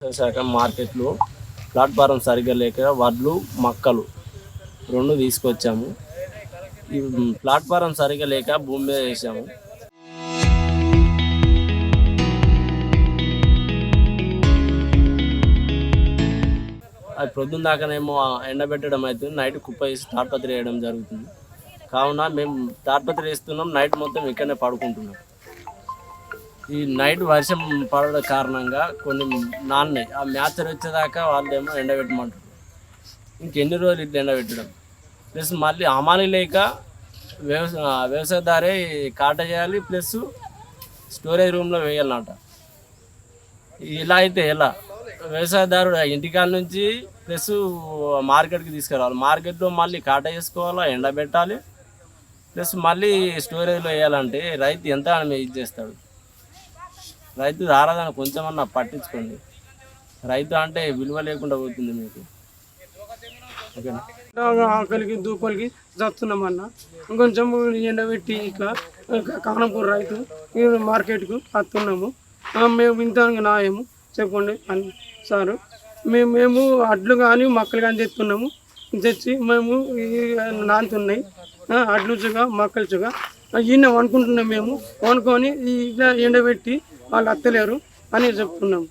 శాఖ మార్కెట్లో ప్లాట్ఫారం సరిగ్గా లేక వడ్లు మక్కలు రెండు తీసుకొచ్చాము. ఈ ప్లాట్ఫారం సరిగ్గా లేక భూమి మీద వేసాము. అది ప్రొద్దున దాకానేమో ఎండబెట్టడం అవుతుంది, నైట్ కుప్ప వేసి తాడ్పత్రి వేయడం జరుగుతుంది. కావున మేము తాడ్పత్రి వేస్తున్నాం, నైట్ మొత్తం ఇక్కడనే పడుకుంటున్నాం. ఈ నైట్ వర్షం పడడం కారణంగా కొన్ని నాన్నాయి. ఆ మ్యాచర్ వచ్చేదాకా వాళ్ళేమో ఎండబెట్టమంటారు. ఇంకెన్ని రోజులు ఇట్లా ఎండబెట్టడం, ప్లస్ మళ్ళీ అమాలి లేక వ్యవసాయదారే కాట చేయాలి, ప్లస్ స్టోరేజ్ రూమ్లో వేయాలన్నమాట. ఇలా అయితే ఎలా? వ్యవసాయదారుడు ఇంటికాడ నుంచి ప్లస్ మార్కెట్కి తీసుకురావాలి, మార్కెట్లో మళ్ళీ కాట చేసుకోవాలా, ఎండబెట్టాలి, ప్లస్ మళ్ళీ స్టోరేజ్లో వేయాలంటే రైతు ఎంత ఇది చేస్తాడు? రైతు ఆరాధన కొంచెమన్నా పట్టించుకోండి. రైతు అంటే విలువ లేకుండా పోతుంది మీకు. ఓకేనా? ఆకలికి దూపలికి చస్తున్నామన్నా ఇంకొంచెం ఎండబెట్టి ఇక కానంపూర్ రైతు మార్కెట్కు వస్తున్నాము. మేము ఇంత న్యాయము చెప్పండి అని సారు. మేము అడ్లు కానీ మక్కలు కానీ తెస్తున్నాము. తెచ్చి మేము నానుతున్నాయి అడ్లు చుగా మక్కలు చుగా ఈయన వండుకుంటున్నాం. మేము వండుకొని ఇలా ఎండబెట్టి వాళ్ళు అత్తలేరు అని చెప్తున్నాము.